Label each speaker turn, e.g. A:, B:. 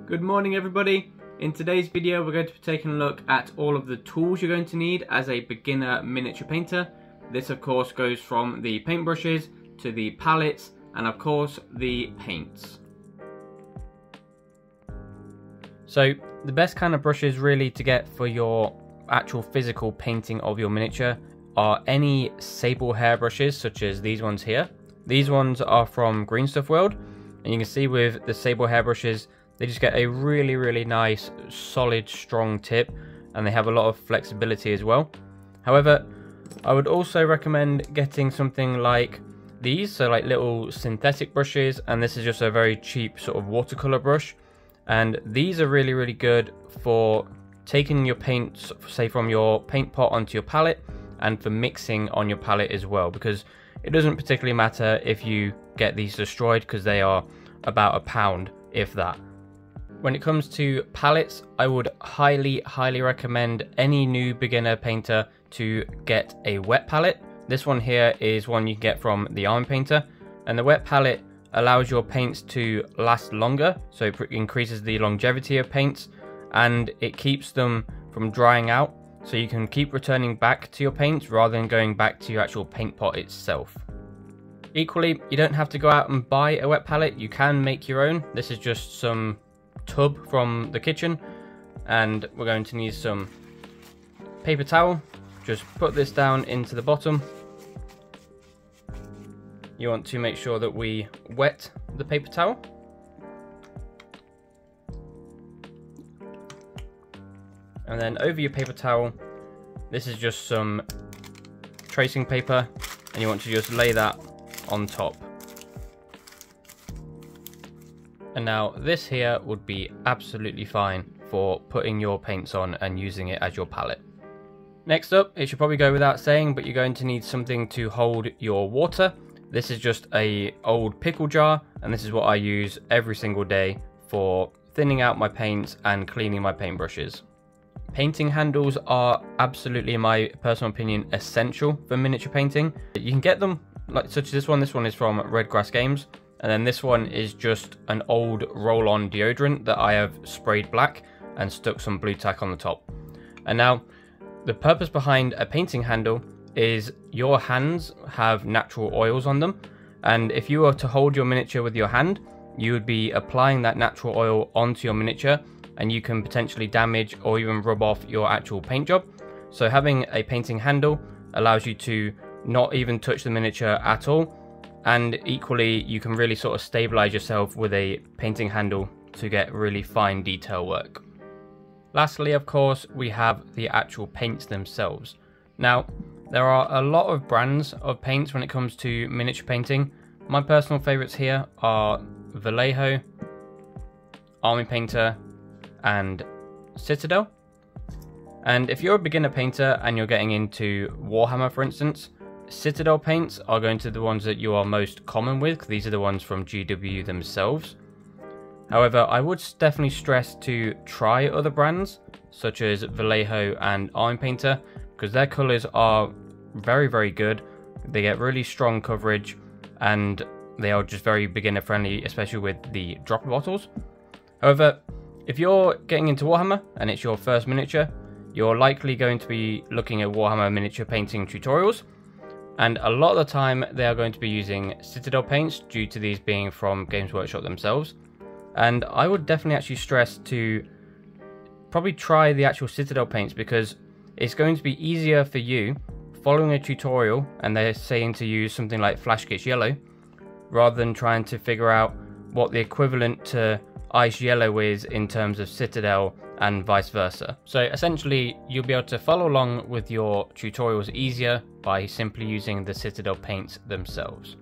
A: Good morning everybody. In today's video we're going to be taking a look at all of the tools you're going to need as a beginner miniature painter. This of course goes from the paintbrushes to the palettes and of course the paints. So the best kind of brushes really to get for your actual physical painting of your miniature are any sable hair brushes such as these ones here. These ones are from Green Stuff World, and you can see with the sable hair brushes they just get a really nice solid strong tip, and they have a lot of flexibility as well. However, I would also recommend getting something like these, so like little synthetic brushes, and this is just a very cheap sort of watercolor brush, and these are really good for taking your paints, say from your paint pot onto your palette, and for mixing on your palette as well, because it doesn't particularly matter if you get these destroyed because they are about £1, if that. When it comes to palettes, I would highly recommend any new beginner painter to get a wet palette. This one here is one you can get from the Iron Painter, and the wet palette allows your paints to last longer, so it increases the longevity of paints and it keeps them from drying out, so you can keep returning back to your paints rather than going back to your actual paint pot itself. Equally, you don't have to go out and buy a wet palette, you can make your own. This is just some tub from the kitchen, and we're going to need some paper towel. Just put this down into the bottom. You want to make sure that we wet the paper towel. And then over your paper towel, this is just some tracing paper, and you want to just lay that on top. And now this here would be absolutely fine for putting your paints on and using it as your palette. Next up, it should probably go without saying, but you're going to need something to hold your water. This is just a old pickle jar, and this is what I use every single day for thinning out my paints and cleaning my paintbrushes. Painting handles are absolutely, in my personal opinion, essential for miniature painting. You can get them like such as this one. This one is from Redgrass Games. And then this one is just an old roll-on deodorant that I have sprayed black and stuck some blue tack on the top. And now, the purpose behind a painting handle is your hands have natural oils on them. And if you were to hold your miniature with your hand, you would be applying that natural oil onto your miniature, and you can potentially damage or even rub off your actual paint job. So having a painting handle allows you to not even touch the miniature at all. And equally, you can really sort of stabilize yourself with a painting handle to get really fine detail work. Lastly, of course, we have the actual paints themselves. Now, there are a lot of brands of paints when it comes to miniature painting. My personal favorites here are Vallejo, Army Painter, and Citadel. And if you're a beginner painter and you're getting into Warhammer, for instance, Citadel paints are going to be the ones that you are most common with. These are the ones from GW themselves. However, I would definitely stress to try other brands such as Vallejo and Iron Painter, because their colours are very good. They get really strong coverage and they are just very beginner friendly, especially with the dropper bottles. However, if you're getting into Warhammer and it's your first miniature, you're likely going to be looking at Warhammer miniature painting tutorials. And a lot of the time they are going to be using Citadel paints due to these being from Games Workshop themselves. And I would definitely actually stress to probably try the actual Citadel paints, because it's going to be easier for you following a tutorial and they're saying to use something like Flash Gitz Yellow, rather than trying to figure out what the equivalent to Ice Yellow is in terms of Citadel and vice versa. So essentially you'll be able to follow along with your tutorials easier by simply using the Citadel paints themselves.